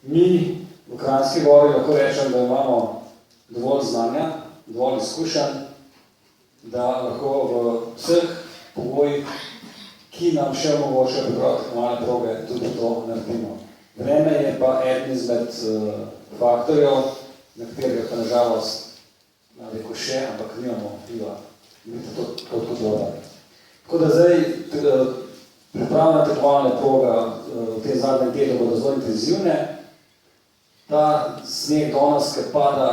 Mi v Kranjski Gori lahko rečem, da imamo dovolj znanja, dovolj izkušenj, da lahko v vseh pogojih, ki nam še omogočajo pripraviti tekmovalne proge, tudi to naredimo. Vreme je pa eden izmed faktorjev, na katerega pa nažalost, rekel še, ampak nimamo vpliva. Vidite to kot voda. Tako da zdaj pripravljena tekmovalna proga v tem zadnjem tednu bodo zelo intenzivne. Ta sneg danes, ki pada,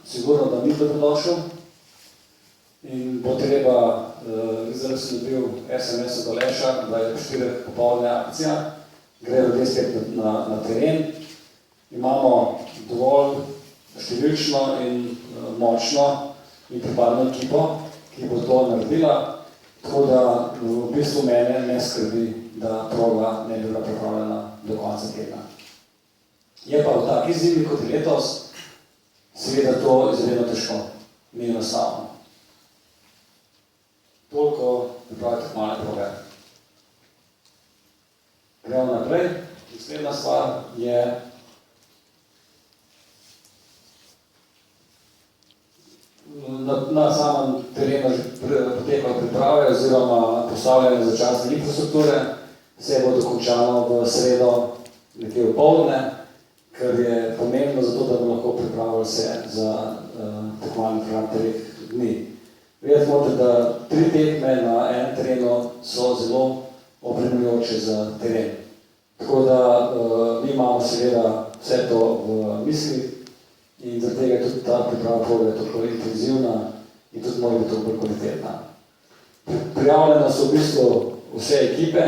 sigurno, da ni dobrodošel in bo treba, zdaj sem dobil SMS od Aleša, da je po 4 popoldne akcija, gre ljudje spet na teren. Imamo dovolj številčno in močno in pripadno ekipo, ki bo to naredila, tako da v bistvu mene ne skrbi, da proga ne bi bila pripravljena do konca tedna. Je pa v taki zimi kot letos, seveda to izredno težko, ni enostavno. Toliko pripraviti tekmovalne proge. Gremo naprej. Naslednja stvar je na samem terenu potekajo priprave oziroma postavljanje začasne infrastrukture. Vse bo dokončano v sredo nekje v poldne, kar je pomembno zato, da bomo lahko pripravili se za tekmovalni program 3 dni. Vedeti morate, da 3 tekme na enem terenu so zelo obremenjujoče za teren. Tako da mi imamo seveda vse to v mislih in zaradi tega tudi ta priprava proge tako intenzivna in tudi mora biti bolj kvalitetna. Prijavljene so v bistvu vse ekipe,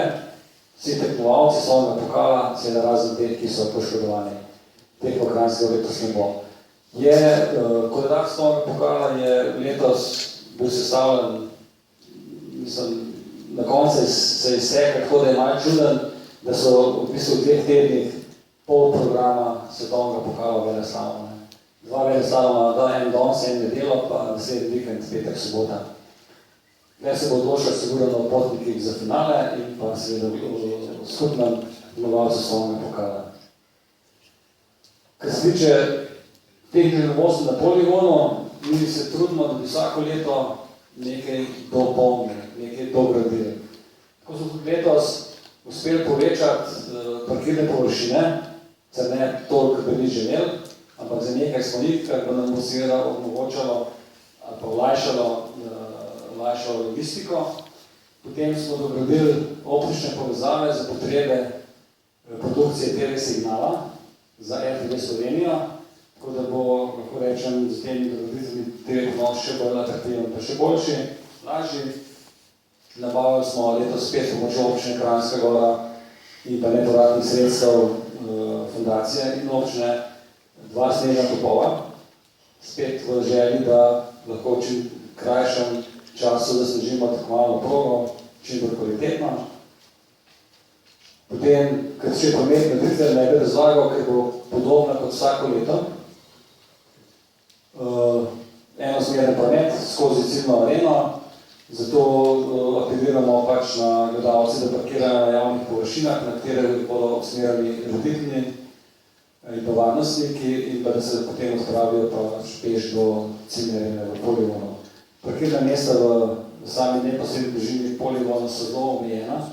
vsi tekmovalci svojega pokala, seveda razen teh, ki so poškodovani. Teh v Kranjski Gori letos ne bo. Koledar svojega pokala je letos bil sestavljen, mislim, na koncu se je iztekal, tako da je malo čuden, da so v bistvu v 2 tednih pol programa svetovnega pokala veleslaloma. 2 veleslaloma, en danes, en nedeljo, pa naslednji vikend, petek, sobota. Ne se bo odločil sigurno o potnikih za finale in pa seveda v skupnem zmagovalcu svetovnega pokala. Kar se tiče tehnične novosti na poligonu, mi se trudimo, da bi vsako leto nekaj dopolnili, nekaj dogradili. Tako smo tudi letos uspeli povečati parkirne površine, ker ne toliko, kot bi ni želeli, ampak za nekaj smo jih, kar bo nam bo seveda omogočalo ali pa olajšalo logistiko. Potem smo dogradili optične povezave za potrebe produkcije TV signala za RTV Slovenijo, tako da bo, lahko rečem, z temi dograditami TV prenos še bolj atraktiven, pa še boljši, lažji. Nabavili smo letos spet pomočjo občine Kranjska Gora in pa nepovratnih sredstev fundacije in občine 2 snežna topova, spet v želji, da lahko v čim krajšem času zasnežimo tekmovalno progo, čim bolj kvalitetno. Potem, ker še prometne dritve ne bi razlagal, ker bo podobna kot vsako leto. Enosmerni promet skozi ciljno areno, zato apeliramo pač na gledalce, da parkirajo na javnih površinah, na katere bodo usmerjali roditelji in pa varnostniki in pa da se potem odpravijo pač peš do ciljne arene v poligonu. Parkirna mesta v sami neposredni bližini poligona so zelo omejena.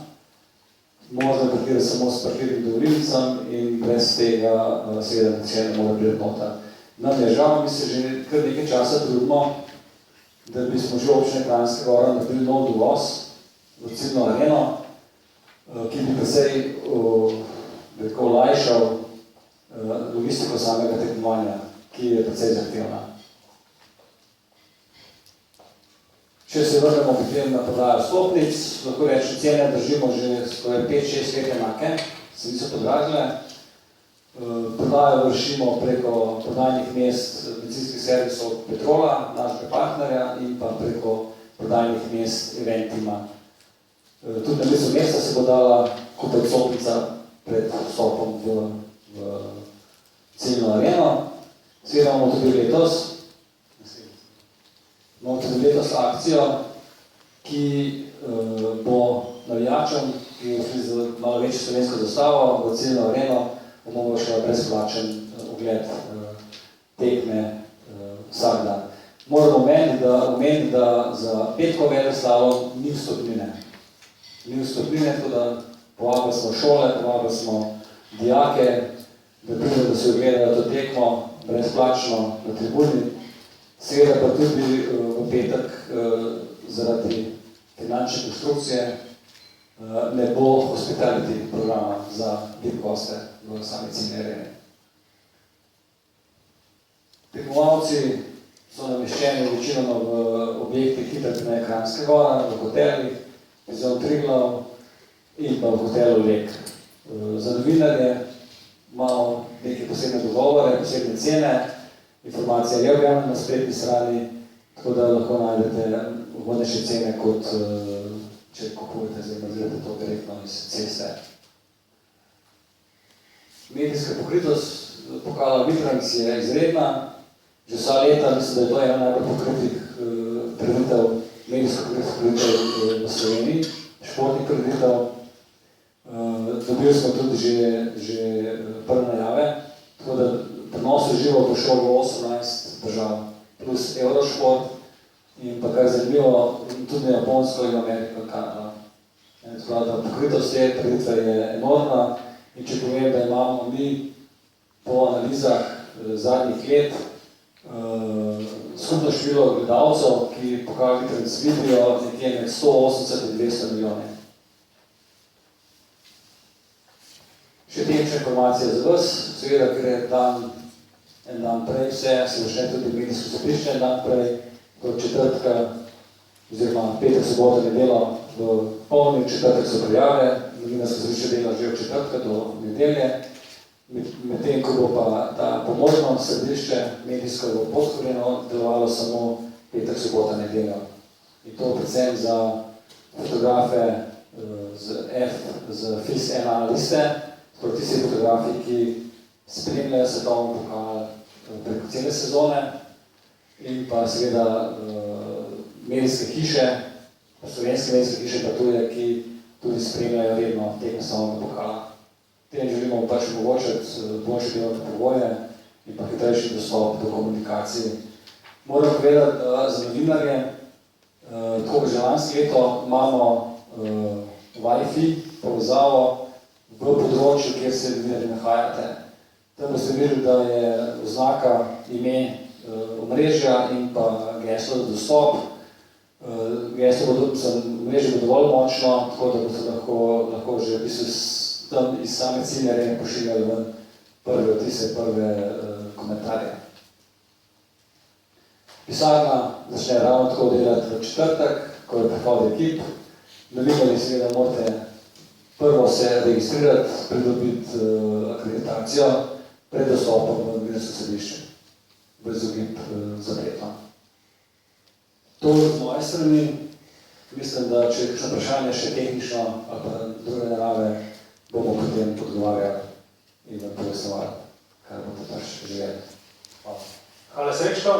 Možno parkirati samo s parkirnim dovolilnicam in brez tega seveda še ne more priti noter. Nam je žal, mi se že kar nekaj časa trudimo, da bi smo že občine Kranjska Gora naredili nov dovoz v ciljno areno, ki bi precej olajšal logistiko samega tekmovanja, ki je precej zahtevna. Če se vrnemo potem na prodajo vstopnic, lahko rečem, cene držimo že skoraj 5-6 let enake, se niso podražile. Prodajo vršimo preko prodajnih mest bencinskih servisov Petrola, našega partnerja, in pa preko prodajnih mest Eventima. Tudi na mestu mesta se bo dala kupiti vstopnica pred vstopom v ciljno areno. Seveda imamo tudi letos akcijo, ki bo navijačem, ki je z malo večjo slovensko zastavo v ciljno areno, omogočila brezplačen ogled tekme vsak dan. Moramo omeniti, da za petkov veleslalom ni vstopnine. Ni vstopnine, tako da povabili smo šole, povabili smo dijake, da pridejo, da si ogledajo to tekmo brezplačno na tribuni. Seveda pa tudi v petek zaradi finančne konstrukcije ne bo hospitality programa za VIP goste v sami ciljni areni. Tekmovalci so nameščeni večinoma v objektih Hitrotrenerja Kranjska Gora, v hotelih, Vizon Triglav in pa v hotelu Lek. Za novinarje imamo neke posebne dogovore, posebne cene, informacija je objavljena na spletni strani, tako da lahko najdete ugodnejše cene, kot če kupujete, zdaj to direktno iz ceste. Medijska pokritost pokala Vitranc je izredna. Že vsa leta mislim, da je to ena najbolj pokritih prireditev, medijsko prireditev v Sloveniji, športnih prireditev. Dobili smo tudi že prve najave, tako da prenos v živo bo šel v 18 držav, plus Eurošport in pa kar zanimivo, tudi Japonsko in Ameriko in Kanado. Tako da pokritost te prireditve je enormna in če povem, da imamo mi po analizah zadnjih let skupno število gledalcev, ki pokal Vitranc vidijo nekje med 180 in 200 milijoni. Še tehnična informacija za vas, seveda, ker je en dan prej vse, se začne tudi medijsko zapišče en dan prej, kot četrtka, oziroma petek, sobota, nedelo, v polni četrtek so prijave, novinarsko zapišče dela že od četrtka do nedelje, medtem ko bo pa ta pomožno središče medijsko bo podhorjeno delovalo samo petek, sobota, nedeljo. In to predvsem za fotografe z FIS-1 liste, torej tisti fotografi, ki spremljajo svetovni pokal preko cele sezone in pa seveda medijske hiše, slovenske medijske hiše pa tuje, ki tudi spremljajo redno tekme svetovnega pokala. Tem želimo pač omogočiti boljše delovne pogoje in pa hitrejši dostop do komunikacije. Moram povedati, da za novinarje, tako kot že lansko leto, imamo Wi-Fi povezavo v področju, kjer se novinarji nahajate. Tam boste videli, da je oznaka ime omrežja in pa geslo za dostop. Geslo omrežje bo dovolj močno, tako da boste lahko že v bistvu tam iz same ciljne arene pošiljali ven prve odtise, prve komentarje. Pisarna začne ravno tako delati v četrtek, ko je prihod ekip. Novinarji seveda morate prvo se registrirati, pridobiti akreditacijo pred dostopom v novinarsko središče, brez ogib zapletom. To z moje strani, mislim, da če je kakšno vprašanje še tehnično ali pa druge narave, bomo potem odgovarjali in vam pojasnjevali, kar boste pač želeli. Hvala. Hvala, Srečko.